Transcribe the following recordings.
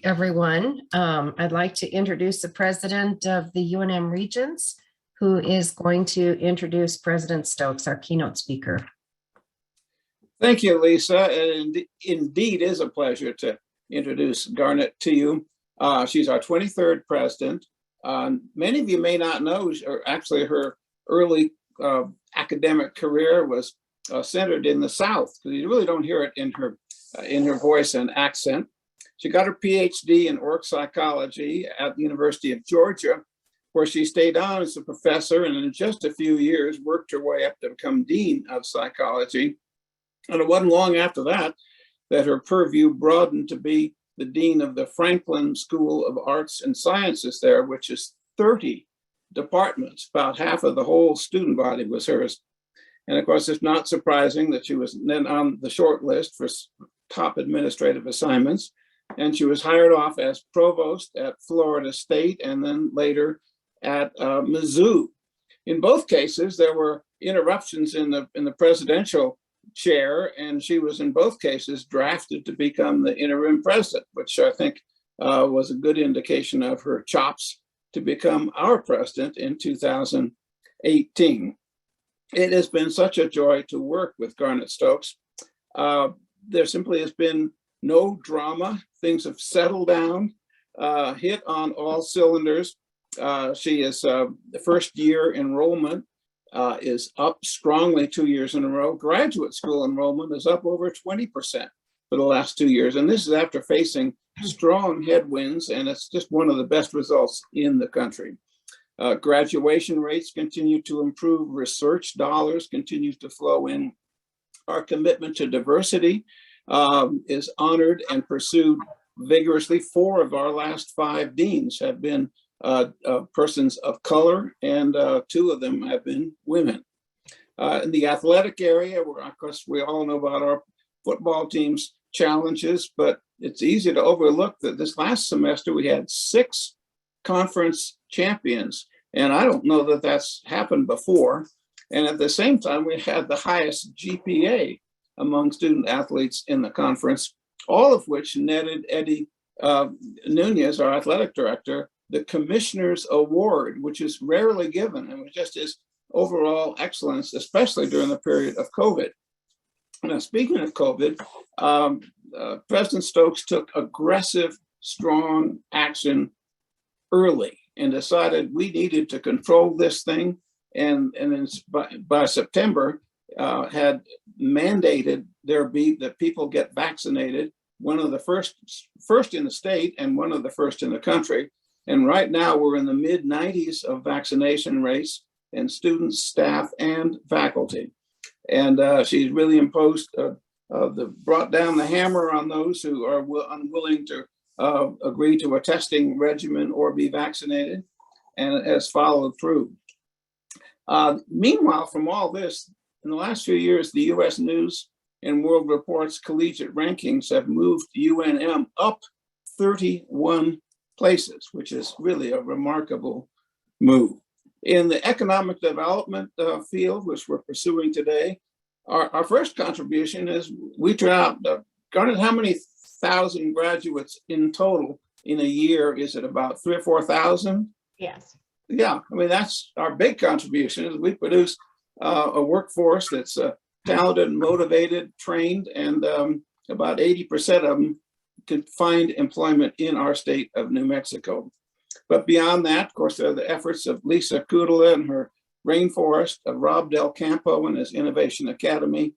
everyone. I'd like to introduce the president of the UNM Regents, who is going to introduce President Stokes, our keynote speaker. Thank you, Lisa. And indeed is a pleasure to introduce Garnett to you. She's our 23rd president. Many of you may not know, or actually her early academic career was centered in the South, because you really don't hear it in her voice and accent. She got her Ph.D. in org psychology at the University of Georgia, where she stayed on as a professor, and in just a few years worked her way up to become dean of psychology. And it wasn't long after that that her purview broadened to be the dean of the Franklin School of Arts and Sciences there, which is 30 departments. About half of the whole student body was hers. And of course, it's not surprising that she was then on the short list for top administrative assignments. And she was hired off as provost at Florida State and then later at Mizzou. In both cases, there were interruptions in the presidential chair, and she was in both cases drafted to become the interim president, which I think was a good indication of her chops to become our president in 2018. It has been such a joy to work with Garnett Stokes. There simply has been no drama. Things have settled down, hit on all cylinders. She is the first year enrollment is up strongly 2 years in a row. Graduate school enrollment is up over 20% for the last 2 years. And this is after facing strong headwinds, and it's just one of the best results in the country. Graduation rates continue to improve. Research dollars continue to flow in. Our commitment to diversity is honored and pursued vigorously. 4 of our last 5 deans have been persons of color, and 2 of them have been women. In the athletic area, where of course we all know about our football team's challenges, but it's easy to overlook that this last semester we had 6 conference champions, and I don't know that that's happened before. And at the same time, we had the highest GPA among student athletes in the conference, all of which netted Eddie Nunez, our athletic director, the Commissioner's Award, which is rarely given, and just is overall excellence, especially during the period of COVID. Now, speaking of COVID, President Stokes took aggressive, strong action early and decided we needed to control this thing. And then by September, had mandated that people get vaccinated, one of the first in the state and one of the first in the country. And right now we're in the mid-90s of vaccination rates in students, staff, and faculty. And she's really brought down the hammer on those who are unwilling to agree to a testing regimen or be vaccinated, and has followed through. Meanwhile, from all this, in the last few years, the U.S. News and World Report's collegiate rankings have moved UNM up 31 places, which is really a remarkable move. In the economic development field, which we're pursuing today, our first contribution is we turn out, Garnett, how many thousand graduates in total in a year? Is it about 3,000 or 4,000? Yes. Yeah, I mean, that's our big contribution, is we produce a workforce that's talented, motivated, trained, and about 80% of them can find employment in our state of New Mexico. But beyond that, of course, there are the efforts of Lisa Kudala and her Rainforest, of Rob Del Campo and his Innovation Academy.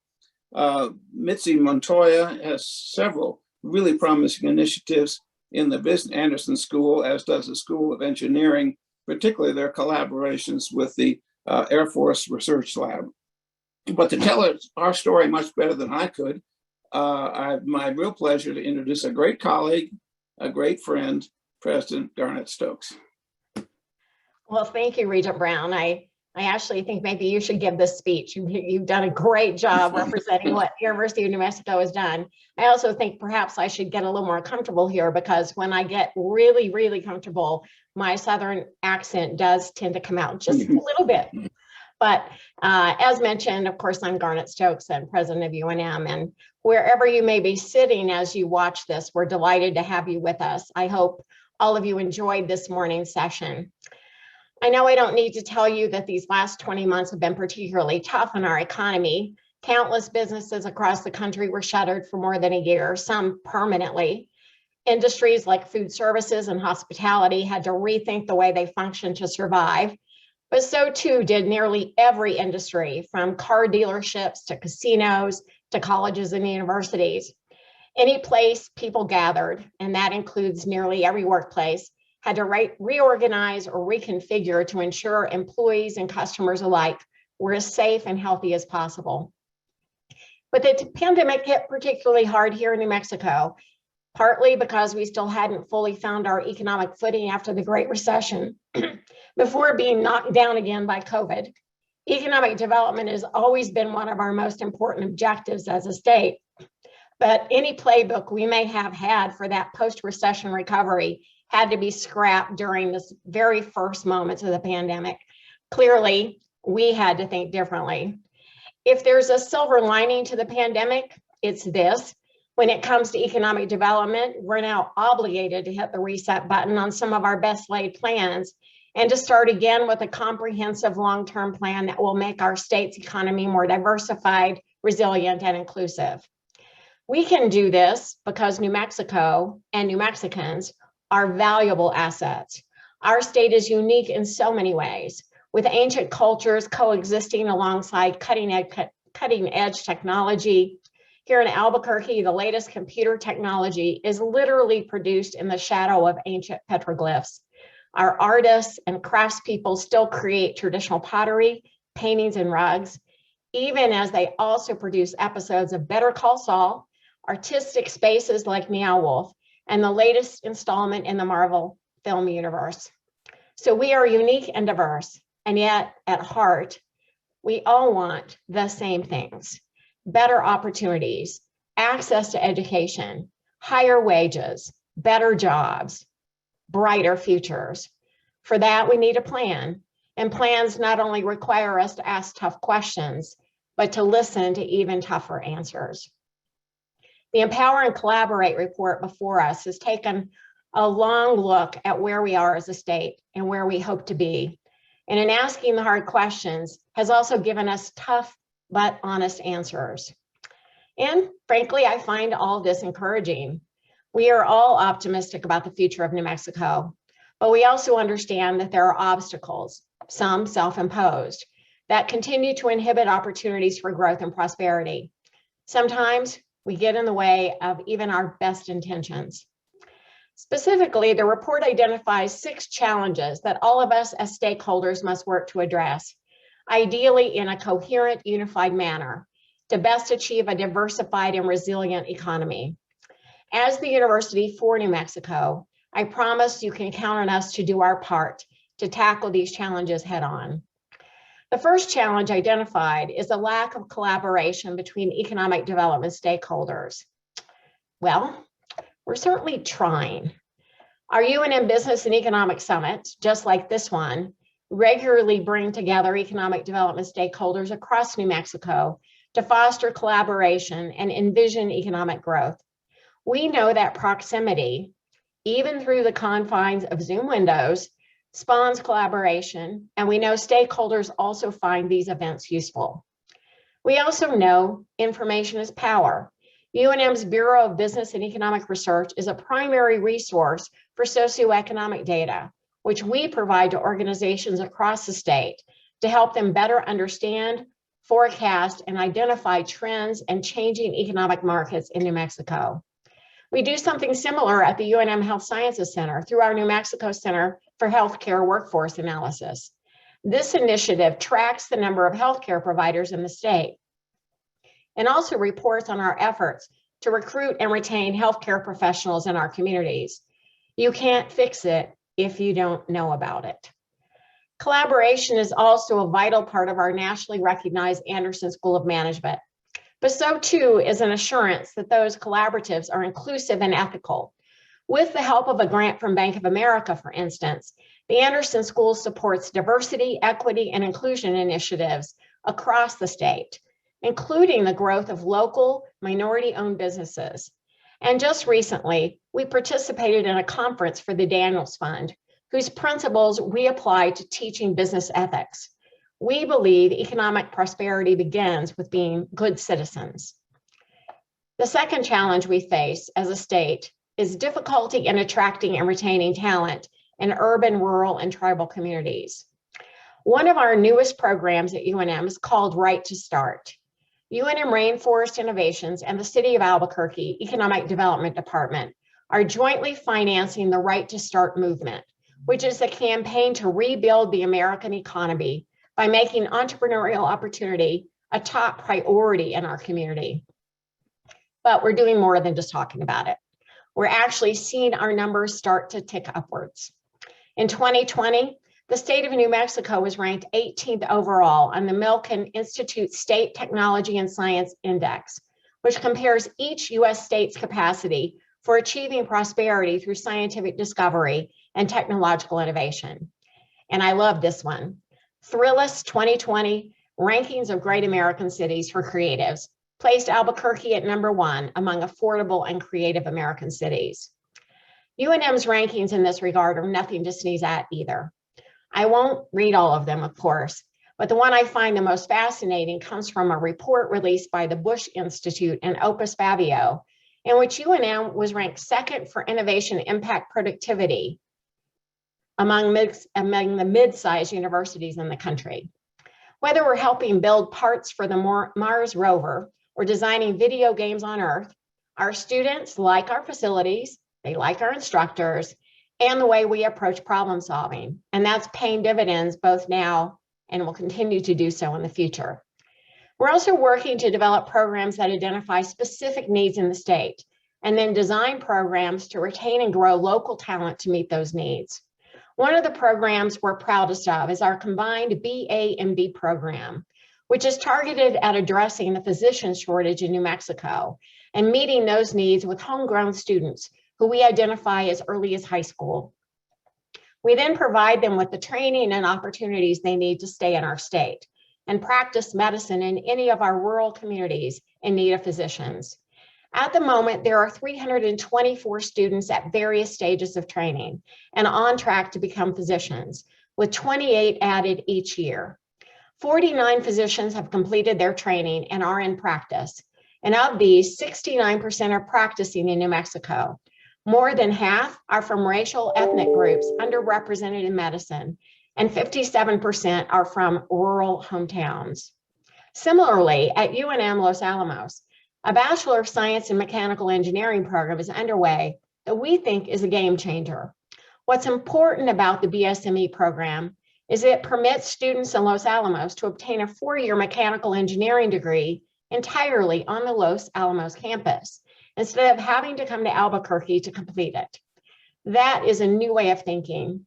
Mitzi Montoya has several really promising initiatives in the Anderson School, as does the School of Engineering, particularly their collaborations with the Air Force Research Lab. But to tell our story much better than I could, my real pleasure to introduce a great colleague, a great friend, President Garnett Stokes. Well, thank you, Regent Brown. I actually think maybe you should give this speech. You've done a great job representing what University of New Mexico has done. I also think perhaps I should get a little more comfortable here, because when I get really, really comfortable, my Southern accent does tend to come out just a little bit. But as mentioned, of course, I'm Garnett Stokes and president of UNM. And wherever you may be sitting as you watch this, we're delighted to have you with us. I hope all of you enjoyed this morning's session. I know I don't need to tell you that these last 20 months have been particularly tough on our economy. Countless businesses across the country were shuttered for more than a year, some permanently. Industries like food services and hospitality had to rethink the way they function to survive. But so too did nearly every industry, from car dealerships to casinos to colleges and universities. Any place people gathered, and that includes nearly every workplace, had to reorganize or reconfigure to ensure employees and customers alike were as safe and healthy as possible. But the pandemic hit particularly hard here in New Mexico, partly because we still hadn't fully found our economic footing after the Great Recession before being knocked down again by COVID. Economic development has always been one of our most important objectives as a state, but any playbook we may have had for that post-recession recovery had to be scrapped during this very first moments of the pandemic. Clearly, we had to think differently. If there's a silver lining to the pandemic, it's this. When it comes to economic development, we're now obligated to hit the reset button on some of our best laid plans and to start again with a comprehensive long-term plan that will make our state's economy more diversified, resilient, and inclusive. We can do this because New Mexico and New Mexicans are valuable assets. Our state is unique in so many ways, with ancient cultures coexisting alongside cutting-edge technology. Here in Albuquerque, the latest computer technology is literally produced in the shadow of ancient petroglyphs. Our artists and craftspeople still create traditional pottery, paintings, and rugs, even as they also produce episodes of Better Call Saul, artistic spaces like Meow Wolf, and the latest installment in the Marvel film universe. So we are unique and diverse, and yet at heart, we all want the same things: better opportunities, access to education, higher wages, better jobs, brighter futures. For that, we need a plan, and plans not only require us to ask tough questions, but to listen to even tougher answers. The Empower and Collaborate report before us has taken a long look at where we are as a state and where we hope to be. And in asking the hard questions, has also given us tough but honest answers. And frankly, I find all of this encouraging. We are all optimistic about the future of New Mexico, but we also understand that there are obstacles, some self-imposed, that continue to inhibit opportunities for growth and prosperity. Sometimes we get in the way of even our best intentions. Specifically, the report identifies 6 challenges that all of us as stakeholders must work to address, ideally in a coherent, unified manner, to best achieve a diversified and resilient economy. As the University for New Mexico, I promise you can count on us to do our part to tackle these challenges head on. The first challenge identified is a lack of collaboration between economic development stakeholders. Well, we're certainly trying. Our UNM Business and Economic Summits, just like this one, regularly bring together economic development stakeholders across New Mexico to foster collaboration and envision economic growth. We know that proximity, even through the confines of Zoom windows, spawns collaboration, and we know stakeholders also find these events useful. We also know information is power. UNM's Bureau of Business and Economic Research is a primary resource for socioeconomic data, which we provide to organizations across the state to help them better understand, forecast, and identify trends and changing economic markets in New Mexico. We do something similar at the UNM Health Sciences Center through our New Mexico Center for Healthcare Workforce Analysis. This initiative tracks the number of healthcare providers in the state and also reports on our efforts to recruit and retain healthcare professionals in our communities. You can't fix it if you don't know about it. Collaboration is also a vital part of our nationally recognized Anderson School of Management, but so too is an assurance that those collaboratives are inclusive and ethical. With the help of a grant from Bank of America, for instance, the Anderson School supports diversity, equity, and inclusion initiatives across the state, including the growth of local minority-owned businesses. And just recently, we participated in a conference for the Daniels Fund, whose principles we apply to teaching business ethics. We believe economic prosperity begins with being good citizens. The second challenge we face as a state is difficulty in attracting and retaining talent in urban, rural, and tribal communities. One of our newest programs at UNM is called Right to Start. UNM Rainforest Innovations and the City of Albuquerque Economic Development Department are jointly financing the Right to Start movement, which is a campaign to rebuild the American economy by making entrepreneurial opportunity a top priority in our community. But we're doing more than just talking about it. We're actually seeing our numbers start to tick upwards. In 2020, the state of New Mexico was ranked 18th overall on the Milken Institute State Technology and Science Index, which compares each US state's capacity for achieving prosperity through scientific discovery and technological innovation. And I love this one. Thrillist 2020 Rankings of Great American Cities for Creatives placed Albuquerque at #1 among affordable and creative American cities. UNM's rankings in this regard are nothing to sneeze at either. I won't read all of them, of course, but the one I find the most fascinating comes from a report released by the Bush Institute and Opus Fabio, in which UNM was ranked second for innovation impact productivity among the mid-sized universities in the country. Whether we're helping build parts for the Mars rover or designing video games on Earth, our students like our facilities, they like our instructors, and the way we approach problem solving. And that's paying dividends both now and will continue to do so in the future. We're also working to develop programs that identify specific needs in the state and then design programs to retain and grow local talent to meet those needs. One of the programs we're proudest of is our combined BA/MD program, which is targeted at addressing the physician shortage in New Mexico and meeting those needs with homegrown students who we identify as early as high school. We then provide them with the training and opportunities they need to stay in our state and practice medicine in any of our rural communities in need of physicians. At the moment, there are 324 students at various stages of training and on track to become physicians, with 28 added each year. 49 physicians have completed their training and are in practice. And of these, 69% are practicing in New Mexico. More than half are from racial ethnic groups underrepresented in medicine, and 57% are from rural hometowns. Similarly, at UNM Los Alamos, a Bachelor of Science in Mechanical Engineering program is underway that we think is a game changer. What's important about the BSME program is it permits students in Los Alamos to obtain a 4-year mechanical engineering degree entirely on the Los Alamos campus, instead of having to come to Albuquerque to complete it. That is a new way of thinking,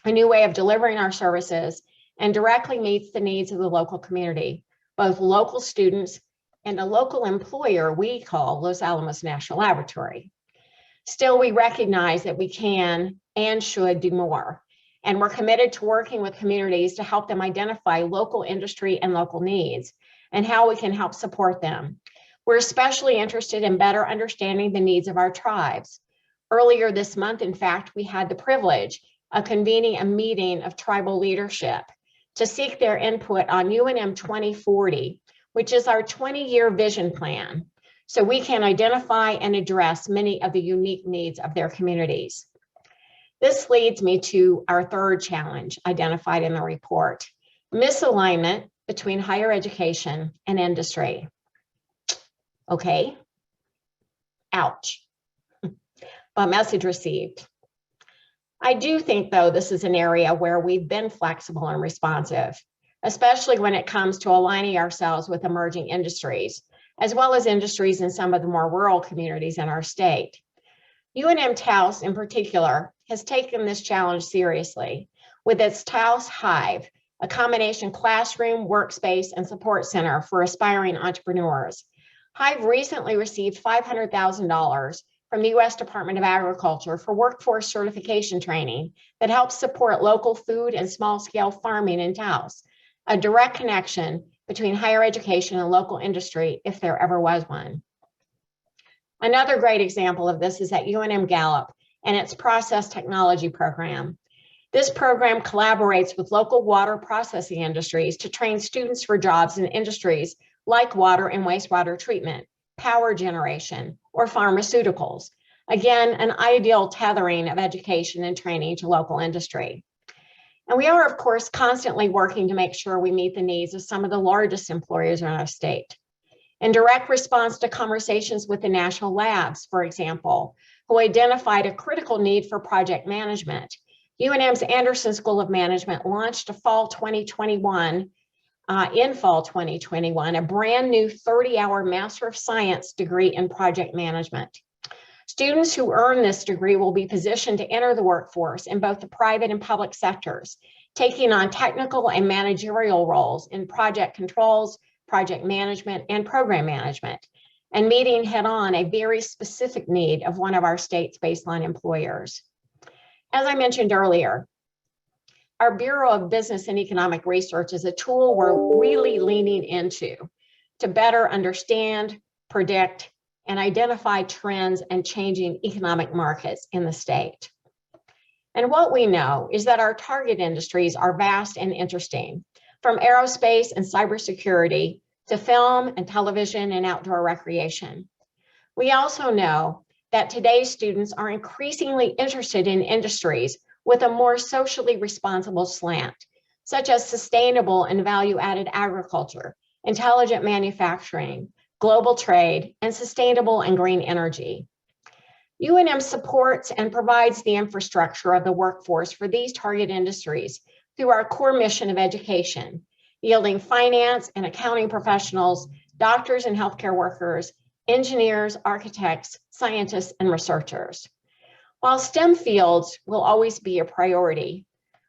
a new way of delivering our services, and directly meets the needs of the local community, both local students and a local employer we call Los Alamos National Laboratory. Still, we recognize that we can and should do more, and we're committed to working with communities to help them identify local industry and local needs and how we can help support them. We're especially interested in better understanding the needs of our tribes. Earlier this month, in fact, we had the privilege of convening a meeting of tribal leadership to seek their input on UNM 2040, which is our 20-year vision plan, so we can identify and address many of the unique needs of their communities. This leads me to our third challenge identified in the report: misalignment between higher education and industry. Okay, ouch, but message received. I do think, though, this is an area where we've been flexible and responsive, especially when it comes to aligning ourselves with emerging industries, as well as industries in some of the more rural communities in our state. UNM Taos, in particular, has taken this challenge seriously with its Taos Hive, a combination classroom, workspace, and support center for aspiring entrepreneurs. Hive recently received $500,000 from the U.S. Department of Agriculture for workforce certification training that helps support local food and small-scale farming in Taos, a direct connection between higher education and local industry if there ever was one. Another great example of this is at UNM Gallup and its process technology program. This program collaborates with local water processing industries to train students for jobs in industries like water and wastewater treatment, power generation, or pharmaceuticals. Again, an ideal tethering of education and training to local industry. And we are, of course, constantly working to make sure we meet the needs of some of the largest employers in our state. In direct response to conversations with the national labs, for example, who identified a critical need for project management, UNM's Anderson School of Management launched in fall 2021, a brand new 30-hour Master of Science degree in project management. Students who earn this degree will be positioned to enter the workforce in both the private and public sectors, taking on technical and managerial roles in project controls, project management, and program management, and meeting head-on a very specific need of one of our state's baseline employers. As I mentioned earlier, our Bureau of Business and Economic Research is a tool we're really leaning into to better understand, predict, and identify trends and changing economic markets in the state. And what we know is that our target industries are vast and interesting, from aerospace and cybersecurity to film and television and outdoor recreation. We also know that today's students are increasingly interested in industries with a more socially responsible slant, such as sustainable and value-added agriculture, intelligent manufacturing, global trade, and sustainable and green energy. UNM supports and provides the infrastructure of the workforce for these target industries through our core mission of education, yielding finance and accounting professionals, doctors and healthcare workers, engineers, architects, scientists, and researchers. While STEM fields will always be a priority,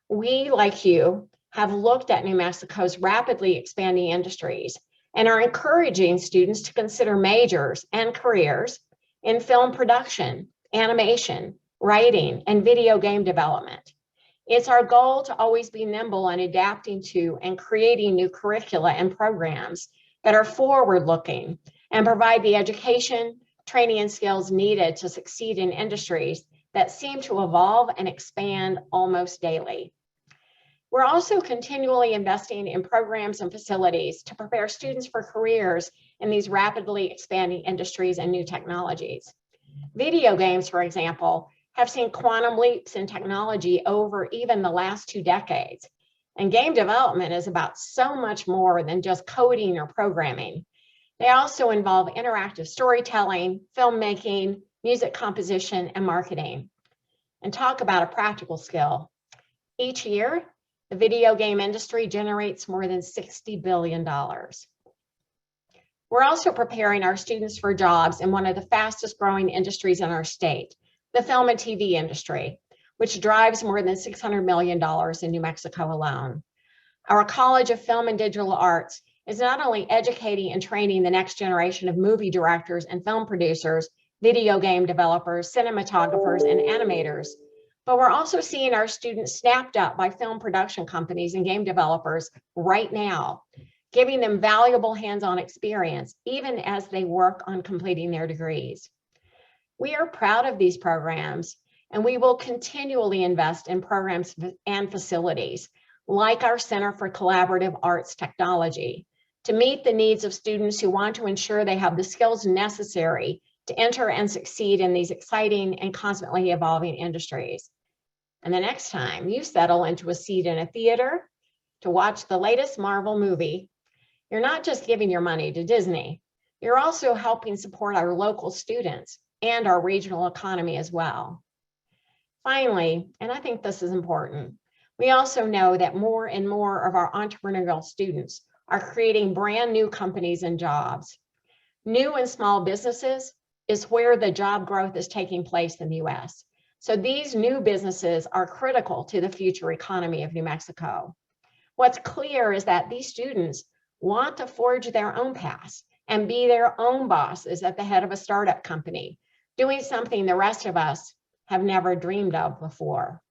we, like you, have looked at New Mexico's rapidly expanding industries and are encouraging students to consider majors and careers in film production, animation, writing, and video game development. It's our goal to always be nimble in adapting to and creating new curricula and programs that are forward-looking and provide the education, training, and skills needed to succeed in industries that seem to evolve and expand almost daily. We're also continually investing in programs and facilities to prepare students for careers in these rapidly expanding industries and new technologies. Video games, for example, have seen quantum leaps in technology over even the last 2 decades. And game development is about so much more than just coding or programming. They also involve interactive storytelling, filmmaking, music composition, and marketing. And talk about a practical skill. Each year, the video game industry generates more than $60 billion. We're also preparing our students for jobs in one of the fastest growing industries in our state, the film and TV industry, which drives more than $600 million in New Mexico alone. Our College of Film and Digital Arts is not only educating and training the next generation of movie directors and film producers, video game developers, cinematographers, and animators, but we're also seeing our students snapped up by film production companies and game developers right now, giving them valuable hands-on experience, even as they work on completing their degrees. We are proud of these programs, and we will continually invest in programs and facilities, like our Center for Collaborative Arts Technology, to meet the needs of students who want to ensure they have the skills necessary to enter and succeed in these exciting and constantly evolving industries. And the next time you settle into a seat in a theater to watch the latest Marvel movie, you're not just giving your money to Disney, you're also helping support our local students and our regional economy as well. Finally, and I think this is important, we also know that more and more of our entrepreneurial students are creating brand new companies and jobs. New and small businesses is where the job growth is taking place in the US. So these new businesses are critical to the future economy of New Mexico. What's clear is that these students want to forge their own paths and be their own bosses at the head of a startup company, doing something the rest of us have never dreamed of before.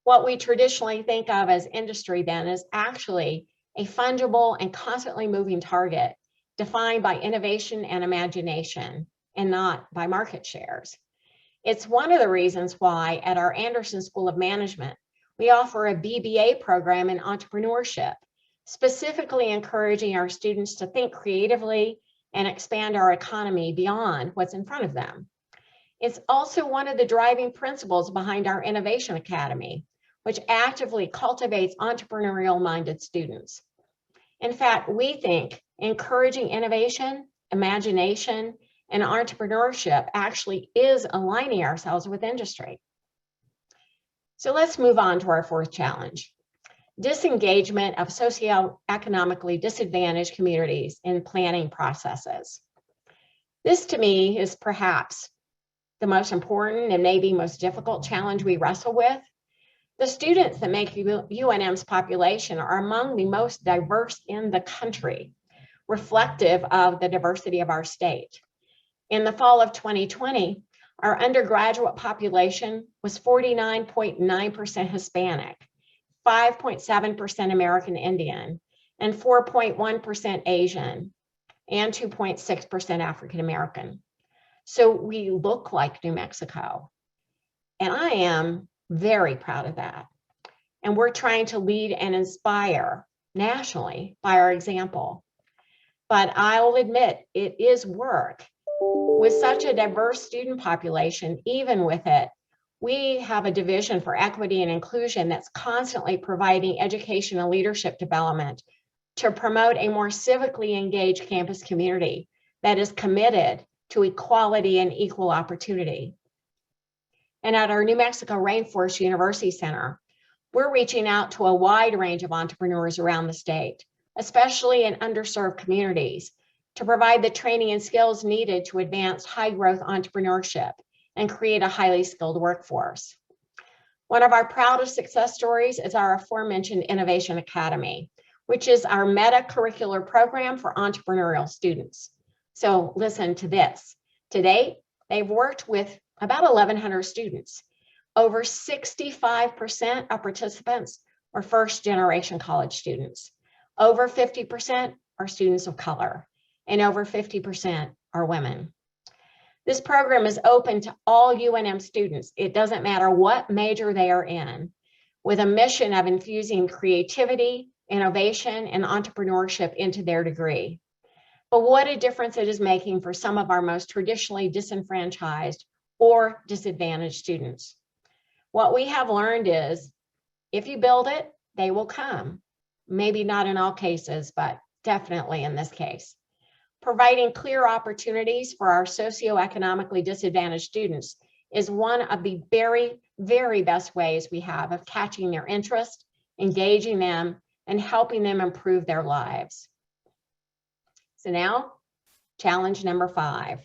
What we traditionally think of as industry then is actually a fungible and constantly moving target defined by innovation and imagination and not by market shares. It's one of the reasons why at our Anderson School of Management, we offer a BBA program in entrepreneurship, specifically encouraging our students to think creatively and expand our economy beyond what's in front of them. It's also one of the driving principles behind our Innovation Academy, which actively cultivates entrepreneurial-minded students. In fact, we think encouraging innovation, imagination, and entrepreneurship actually is aligning ourselves with industry. So let's move on to our fourth challenge: disengagement of socioeconomically disadvantaged communities in planning processes. This to me is perhaps the most important and maybe most difficult challenge we wrestle with. The students that make UNM's population are among the most diverse in the country, reflective of the diversity of our state. In the fall of 2020, our undergraduate population was 49.9% Hispanic, 5.7% American Indian, and 4.1% Asian, and 2.6% African American. So we look like New Mexico. And I am very proud of that. And we're trying to lead and inspire nationally by our example. But I'll admit it is work. With such a diverse student population, even with it, we have a division for equity and inclusion that's constantly providing education and leadership development to promote a more civically engaged campus community that is committed to equality and equal opportunity. And at our New Mexico Rainforest University Center, we're reaching out to a wide range of entrepreneurs around the state, especially in underserved communities, to provide the training and skills needed to advance high growth entrepreneurship and create a highly skilled workforce. One of our proudest success stories is our aforementioned Innovation Academy, which is our meta-curricular program for entrepreneurial students. So listen to this. To date, they've worked with about 1,100 students. Over 65% of participants are first-generation college students. Over 50% are students of color, and over 50% are women. This program is open to all UNM students. It doesn't matter what major they are in, with a mission of infusing creativity, innovation, and entrepreneurship into their degree. But what a difference it is making for some of our most traditionally disenfranchised or disadvantaged students. What we have learned is, if you build it, they will come. Maybe not in all cases, but definitely in this case. Providing clear opportunities for our socioeconomically disadvantaged students is one of the very, very best ways we have of catching their interest, engaging them, and helping them improve their lives. So now, challenge number 5,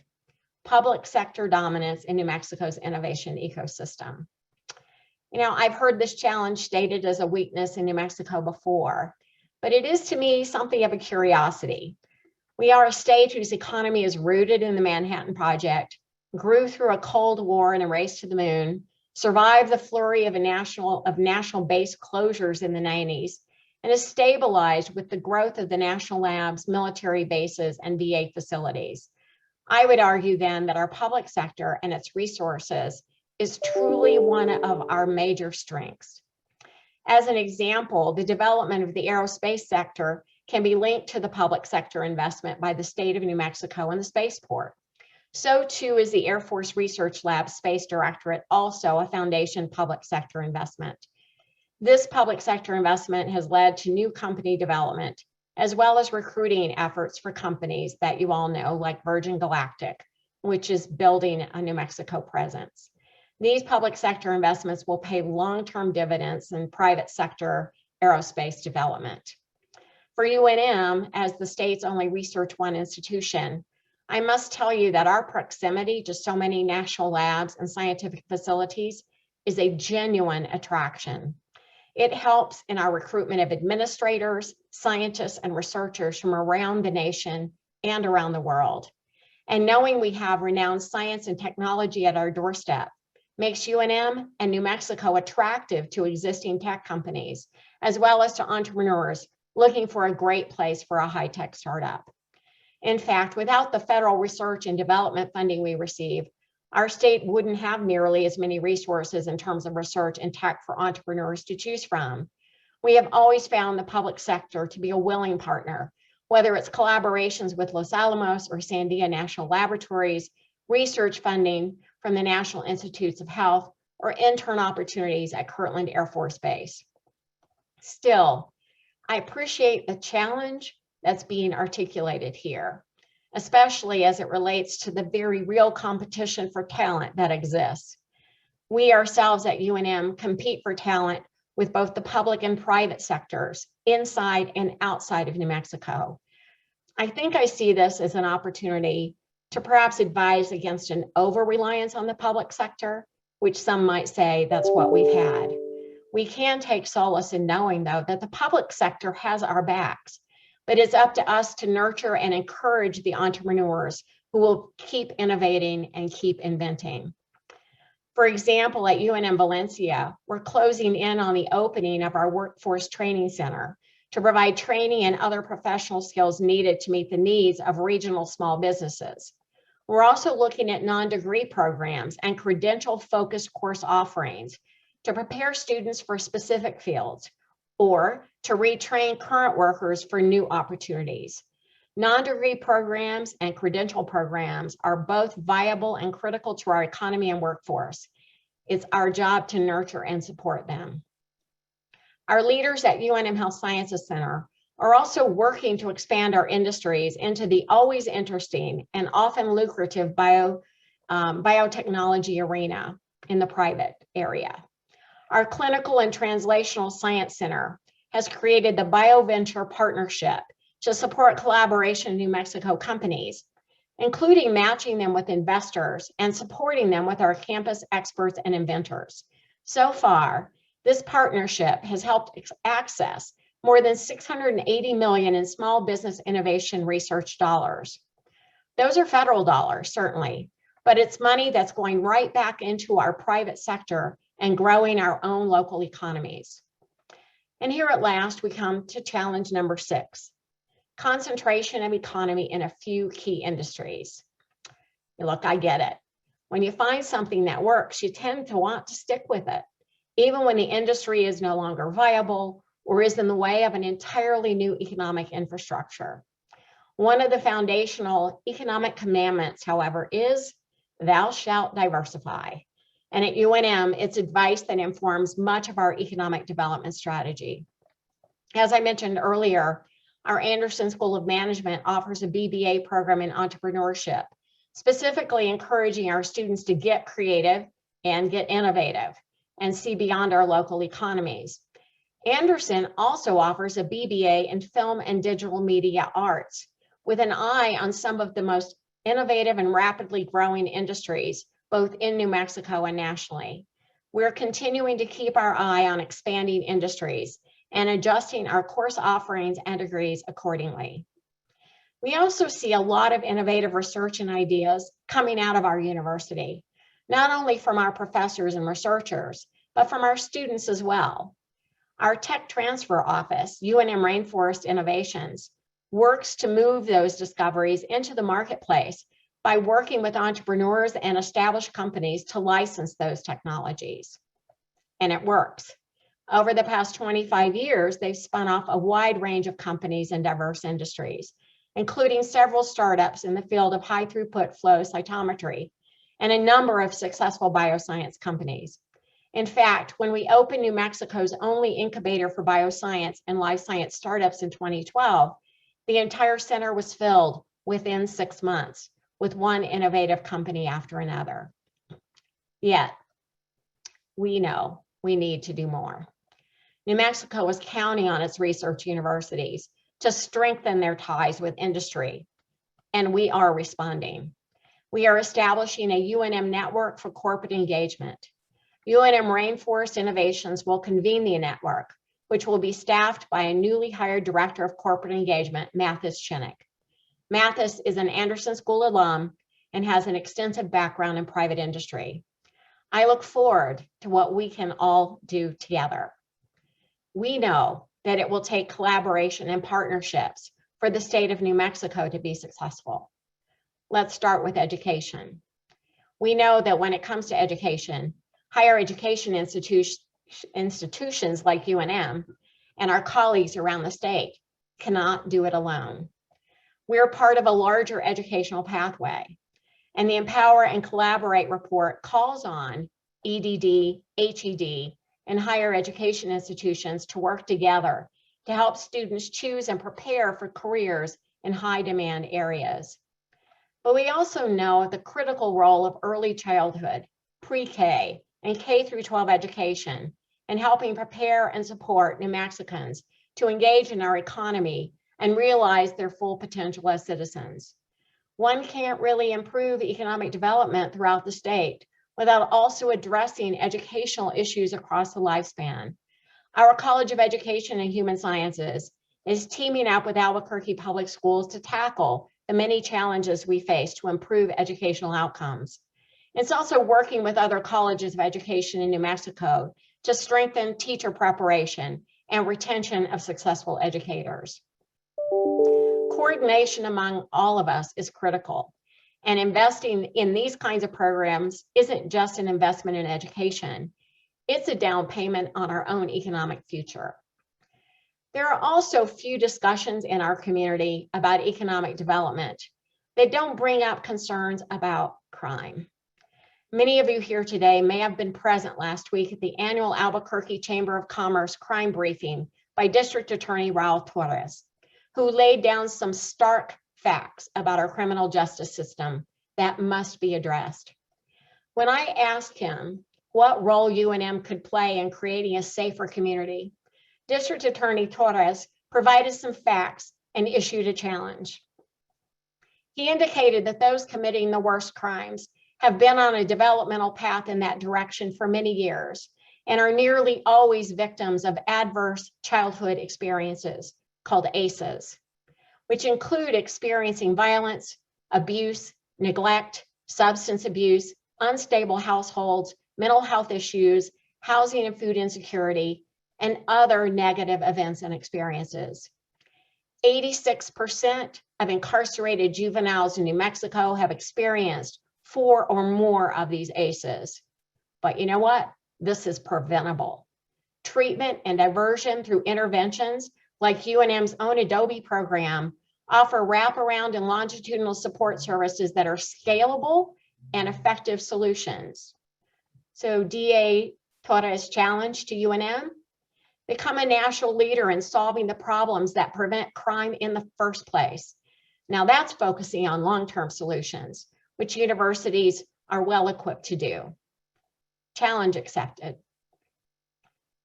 public sector dominance in New Mexico's innovation ecosystem. You know, I've heard this challenge stated as a weakness in New Mexico before, but it is to me something of a curiosity. We are a state whose economy is rooted in the Manhattan Project, grew through a Cold War and a race to the moon, survived the flurry of national base closures in the 90s, and is stabilized with the growth of the national labs, military bases, and VA facilities. I would argue then that our public sector and its resources is truly one of our major strengths. As an example, the development of the aerospace sector can be linked to the public sector investment by the state of New Mexico and the spaceport. So too is the Air Force Research Lab Space Directorate, also a foundation public sector investment. This public sector investment has led to new company development, as well as recruiting efforts for companies that you all know, like Virgin Galactic, which is building a New Mexico presence. These public sector investments will pay long-term dividends in private sector aerospace development. For UNM, as the state's only Research One institution, I must tell you that our proximity to so many national labs and scientific facilities is a genuine attraction. It helps in our recruitment of administrators, scientists, and researchers from around the nation and around the world. And knowing we have renowned science and technology at our doorstep makes UNM and New Mexico attractive to existing tech companies, as well as to entrepreneurs looking for a great place for a high-tech startup. In fact, without the federal research and development funding we receive, our state wouldn't have nearly as many resources in terms of research and tech for entrepreneurs to choose from. We have always found the public sector to be a willing partner, whether it's collaborations with Los Alamos or Sandia National Laboratories, research funding from the National Institutes of Health, or intern opportunities at Kirtland Air Force Base. Still, I appreciate the challenge that's being articulated here, especially as it relates to the very real competition for talent that exists. We ourselves at UNM compete for talent with both the public and private sectors inside and outside of New Mexico. I think I see this as an opportunity to perhaps advise against an over-reliance on the public sector, which some might say that's what we've had. We can take solace in knowing, though, that the public sector has our backs, but it's up to us to nurture and encourage the entrepreneurs who will keep innovating and keep inventing. For example, at UNM Valencia, we're closing in on the opening of our Workforce Training Center to provide training and other professional skills needed to meet the needs of regional small businesses. We're also looking at non-degree programs and credential-focused course offerings to prepare students for specific fields or to retrain current workers for new opportunities. Non-degree programs and credential programs are both viable and critical to our economy and workforce. It's our job to nurture and support them. Our leaders at UNM Health Sciences Center are also working to expand our industries into the always interesting and often lucrative biotechnology arena in the private area. Our Clinical and Translational Science Center has created the BioVenture Partnership to support collaboration in New Mexico companies, including matching them with investors and supporting them with our campus experts and inventors. So far, this partnership has helped access more than $680 million in small business innovation research dollars. Those are federal dollars, certainly, but it's money that's going right back into our private sector and growing our own local economies. And here at last, we come to challenge number 6, concentration of economy in a few key industries. Look, I get it. When you find something that works, you tend to want to stick with it, even when the industry is no longer viable or is in the way of an entirely new economic infrastructure. One of the foundational economic commandments, however, is thou shalt diversify. And at UNM, it's advice that informs much of our economic development strategy. As I mentioned earlier, our Anderson School of Management offers a BBA program in entrepreneurship, specifically encouraging our students to get creative and get innovative and see beyond our local economies. Anderson also offers a BBA in film and digital media arts with an eye on some of the most innovative and rapidly growing industries, both in New Mexico and nationally. We're continuing to keep our eye on expanding industries and adjusting our course offerings and degrees accordingly. We also see a lot of innovative research and ideas coming out of our university, not only from our professors and researchers, but from our students as well. Our tech transfer office, UNM Rainforest Innovations, works to move those discoveries into the marketplace by working with entrepreneurs and established companies to license those technologies. And it works. Over the past 25 years, they've spun off a wide range of companies in diverse industries, including several startups in the field of high throughput flow cytometry and a number of successful bioscience companies. In fact, when we opened New Mexico's only incubator for bioscience and life science startups in 2012, the entire center was filled within 6 months with one innovative company after another. Yet, we know we need to do more. New Mexico is counting on its research universities to strengthen their ties with industry, and we are responding. We are establishing a UNM network for corporate engagement. UNM Rainforest Innovations will convene the network, which will be staffed by a newly hired director of corporate engagement, Mathis Chinnick. Mathis is an Anderson School alum and has an extensive background in private industry. I look forward to what we can all do together. We know that it will take collaboration and partnerships for the state of New Mexico to be successful. Let's start with education. We know that when it comes to education, higher education institutions like UNM and our colleagues around the state cannot do it alone. We're part of a larger educational pathway, and the Empower and Collaborate report calls on EDD, HED, and higher education institutions to work together to help students choose and prepare for careers in high demand areas. But we also know the critical role of early childhood, pre-K, and K through 12 education in helping prepare and support New Mexicans to engage in our economy and realize their full potential as citizens. One can't really improve economic development throughout the state without also addressing educational issues across the lifespan. Our College of Education and Human Sciences is teaming up with Albuquerque Public Schools to tackle the many challenges we face to improve educational outcomes. It's also working with other colleges of education in New Mexico to strengthen teacher preparation and retention of successful educators. Coordination among all of us is critical, and investing in these kinds of programs isn't just an investment in education, it's a down payment on our own economic future. There are also few discussions in our community about economic development that don't bring up concerns about crime. Many of you here today may have been present last week at the annual Albuquerque Chamber of Commerce crime briefing by District Attorney Raul Torres, who laid down some stark facts about our criminal justice system that must be addressed. When I asked him what role UNM could play in creating a safer community, District Attorney Torres provided some facts and issued a challenge. He indicated that those committing the worst crimes have been on a developmental path in that direction for many years and are nearly always victims of adverse childhood experiences called ACEs, which include experiencing violence, abuse, neglect, substance abuse, unstable households, mental health issues, housing and food insecurity, and other negative events and experiences. 86% of incarcerated juveniles in New Mexico have experienced 4 or more of these ACEs. But you know what? This is preventable. Treatment and diversion through interventions like UNM's own Adobe program offer wraparound and longitudinal support services that are scalable and effective solutions. So DA Torres' challenge to UNM: become a national leader in solving the problems that prevent crime in the first place. Now that's focusing on long-term solutions, which universities are well equipped to do. Challenge accepted.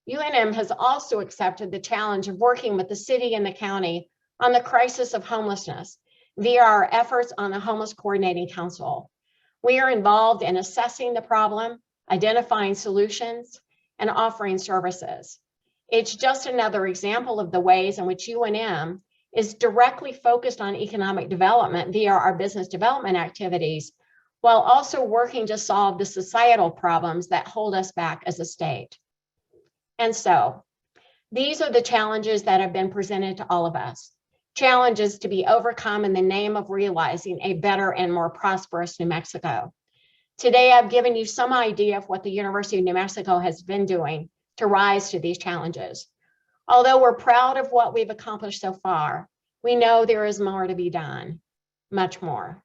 UNM has also accepted the challenge of working with the city and the county on the crisis of homelessness via our efforts on the Homeless Coordinating Council. We are involved in assessing the problem, identifying solutions, and offering services. It's just another example of the ways in which UNM is directly focused on economic development via our business development activities, while also working to solve the societal problems that hold us back as a state. And so, these are the challenges that have been presented to all of us. Challenges to be overcome in the name of realizing a better and more prosperous New Mexico. Today, I've given you some idea of what the University of New Mexico has been doing to rise to these challenges. Although we're proud of what we've accomplished so far, we know there is more to be done, much more.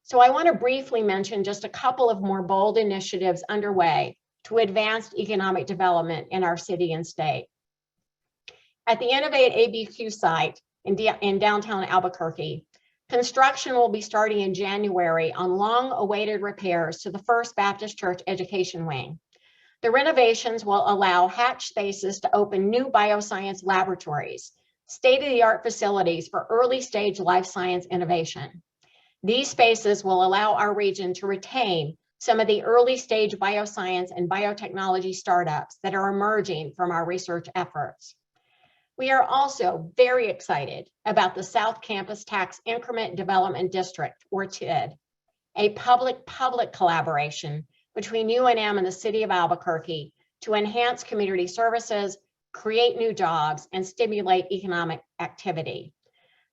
So I want to briefly mention just a couple of more bold initiatives underway to advance economic development in our city and state. At the Innovate ABQ site in downtown Albuquerque, construction will be starting in January on long-awaited repairs to the First Baptist Church Education Wing. The renovations will allow hatch spaces to open new bioscience laboratories, state-of-the-art facilities for early-stage life science innovation. These spaces will allow our region to retain some of the early-stage bioscience and biotechnology startups that are emerging from our research efforts. We are also very excited about the South Campus Tax Increment Development District, or TID, a public-public collaboration between UNM and the city of Albuquerque to enhance community services, create new jobs, and stimulate economic activity.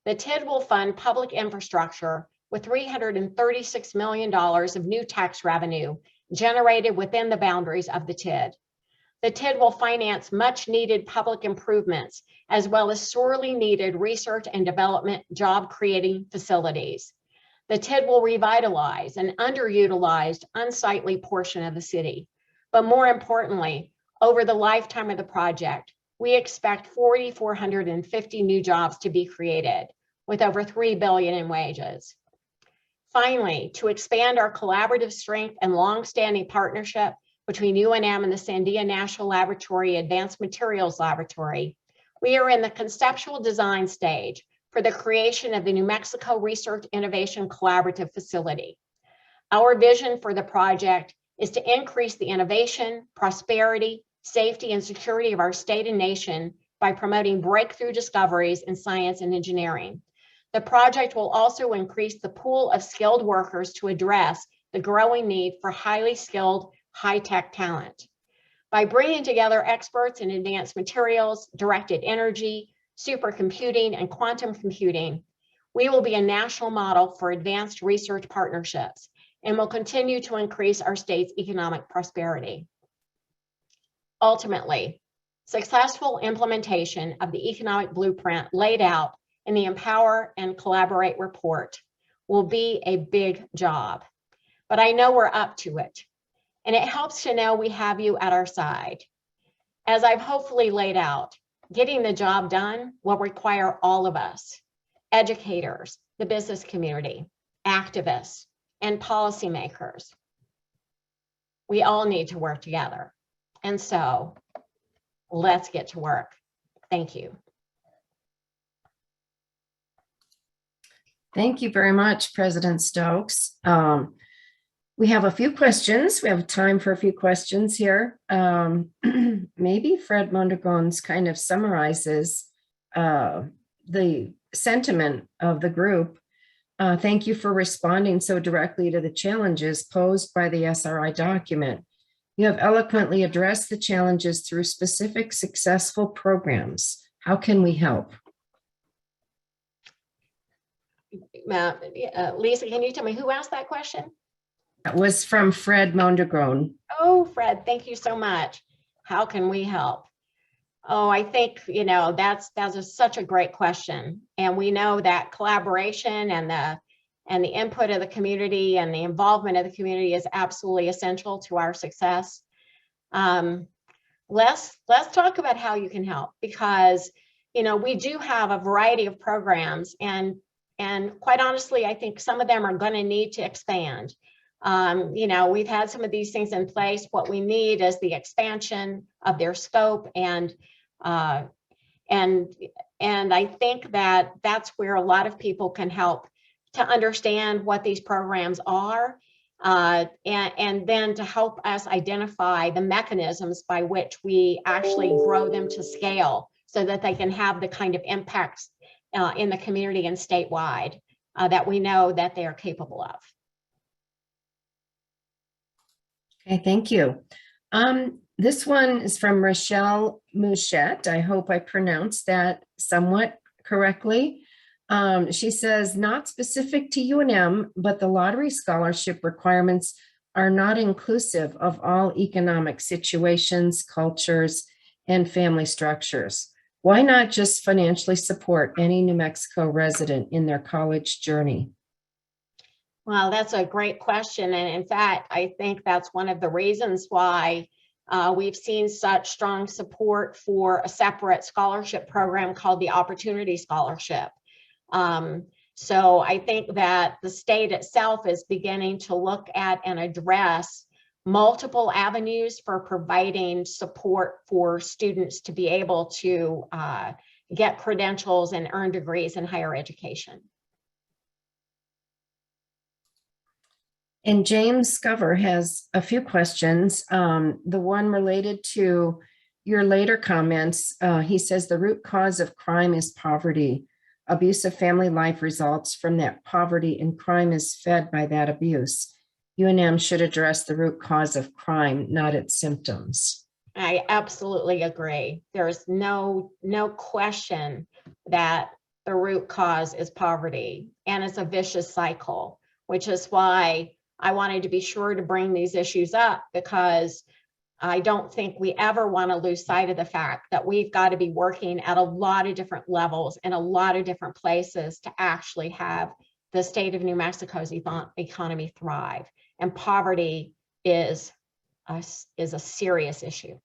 The TID will fund public infrastructure with $336 million of new tax revenue generated within the boundaries of the TID. The TID will finance much needed public improvements, as well as sorely needed research and development job creating facilities. The TID will revitalize an underutilized, unsightly portion of the city. But more importantly, over the lifetime of the project, we expect 4,450 new jobs to be created, with over $3 billion in wages. Finally, to expand our collaborative strength and longstanding partnership between UNM and the Sandia National Laboratory Advanced Materials Laboratory, we are in the conceptual design stage for the creation of the New Mexico Research Innovation Collaborative Facility. Our vision for the project is to increase the innovation, prosperity, safety, and security of our state and nation by promoting breakthrough discoveries in science and engineering. The project will also increase the pool of skilled workers to address the growing need for highly skilled, high-tech talent. By bringing together experts in advanced materials, directed energy, supercomputing, and quantum computing, we will be a national model for advanced research partnerships and will continue to increase our state's economic prosperity. Ultimately, successful implementation of the economic blueprint laid out in the Empower and Collaborate report will be a big job, but I know we're up to it. And it helps to know we have you at our side. As I've hopefully laid out, getting the job done will require all of us, educators, the business community, activists, and policymakers. We all need to work together. And so let's get to work. Thank you. Thank you very much, President Stokes. We have a few questions. We have time for a few questions here. Maybe Fred Mondragon's kind of summarizes the sentiment of the group. Thank you for responding so directly to the challenges posed by the SRI document. You have eloquently addressed the challenges through specific successful programs. How can we help? Lisa, can you tell me who asked that question? That was from Fred Mondragon. Oh, Fred, thank you so much. How can we help? Oh, I think, that's such a great question. And we know that collaboration and the input of the community and the involvement of the community is absolutely essential to our success. Let's talk about how you can help, because, we do have a variety of programs, and quite honestly, I think some of them are going to need to expand. We've had some of these things in place. What we need is the expansion of their scope, and I think that that's where a lot of people can help to understand what these programs are, and then to help us identify the mechanisms by which we actually grow them to scale so that they can have the kind of impacts in the community and statewide that we know that they are capable of. Okay, thank you. This one is from Rochelle Mouchette. I hope I pronounced that somewhat correctly. She says, not specific to UNM, but the lottery scholarship requirements are not inclusive of all economic situations, cultures, and family structures. Why not just financially support any New Mexico resident in their college journey? Well, that's a great question. And in fact, I think that's one of the reasons why we've seen such strong support for a separate scholarship program called the Opportunity Scholarship. So I think that the state itself is beginning to look at and address multiple avenues for providing support for students to be able to get credentials and earn degrees in higher education. And James Scover has a few questions. The one related to your later comments, he says the root cause of crime is poverty. Abusive family life results from that poverty, and crime is fed by that abuse. UNM should address the root cause of crime, not its symptoms. I absolutely agree. There's no question that the root cause is poverty, and it's a vicious cycle, which is why I wanted to be sure to bring these issues up, because I don't think we ever want to lose sight of the fact that we've got to be working at a lot of different levels in a lot of different places to actually have the state of New Mexico's economy thrive. And poverty is a serious issue.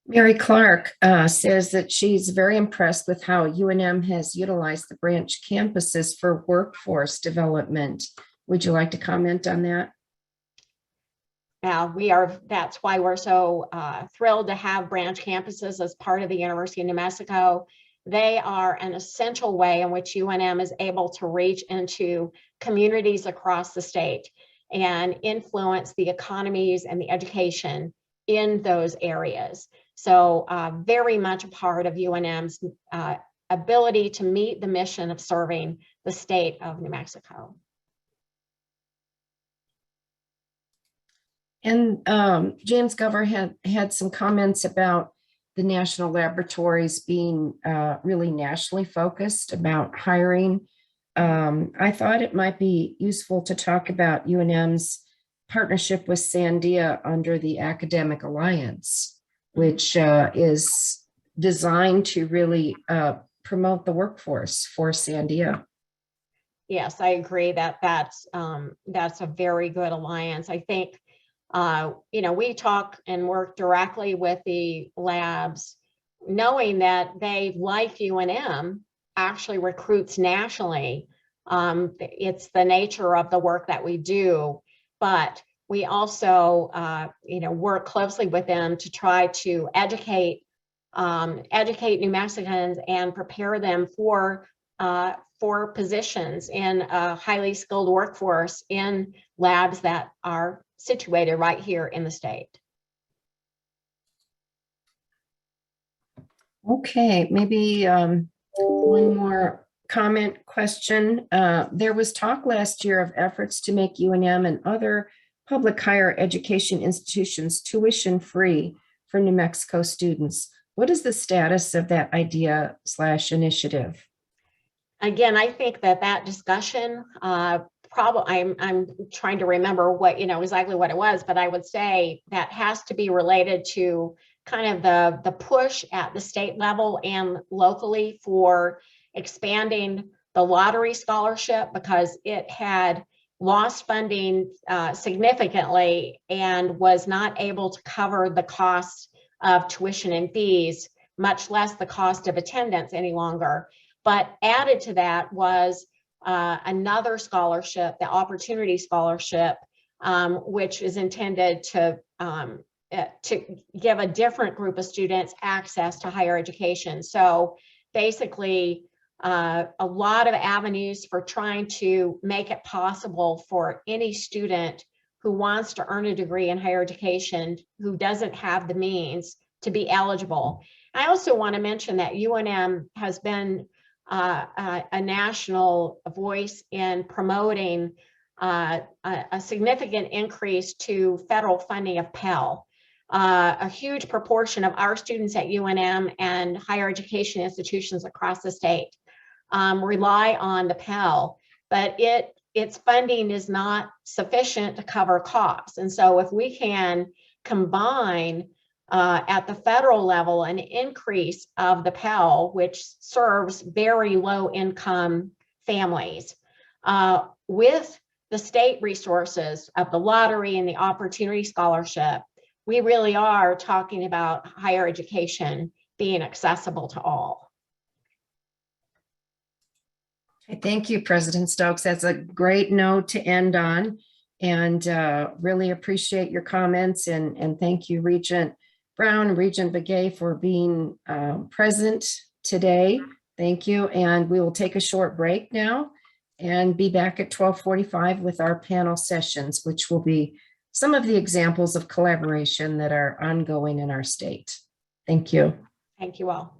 Mary Clark says that she's very impressed with how UNM has utilized the branch campuses for workforce development. Would you like to comment on that? Now, that's why we're so thrilled to have branch campuses as part of the University of New Mexico. They are an essential way in which UNM is able to reach into communities across the state and influence the economies and the education in those areas. So very much a part of UNM's ability to meet the mission of serving the state of New Mexico. And James Gover had some comments about the national laboratories being really nationally focused about hiring. I thought it might be useful to talk about UNM's partnership with Sandia under the Academic Alliance, which is designed to really promote the workforce for Sandia. Yes, I agree that that's a very good alliance. I think we talk and work directly with the labs, knowing that they, like UNM, actually recruits nationally. It's the nature of the work that we do, but we also, work closely with them to try to educate New Mexicans and prepare them for positions in a highly skilled workforce in labs that are situated right here in the state. Okay, maybe one more comment question. There was talk last year of efforts to make UNM and other public higher education institutions tuition-free for New Mexico students. What is the status of that idea/initiative? Again, I think that discussion, probably, I'm trying to remember what, exactly what it was, but I would say that has to be related to kind of the push at the state level and locally for expanding the lottery scholarship, because it had lost funding significantly and was not able to cover the cost of tuition and fees, much less the cost of attendance any longer. But added to that was another scholarship, the Opportunity Scholarship, which is intended to give a different group of students access to higher education. So basically, a lot of avenues for trying to make it possible for any student who wants to earn a degree in higher education, who doesn't have the means, to be eligible. I also want to mention that UNM has been a national voice in promoting a significant increase to federal funding of Pell. A huge proportion of our students at UNM and higher education institutions across the state rely on the Pell, but its funding is not sufficient to cover costs. And so if we can combine at the federal level an increase of the Pell, which serves very low income families, with the state resources of the lottery and the Opportunity Scholarship, we really are talking about higher education being accessible to all. Thank you, President Stokes. That's a great note to end on, and really appreciate your comments, and thank you, Regent Brown and Regent Begay, for being present today. Thank you, and we will take a short break now and be back at 12:45 with our panel sessions, which will be some of the examples of collaboration that are ongoing in our state. Thank you. Thank you all.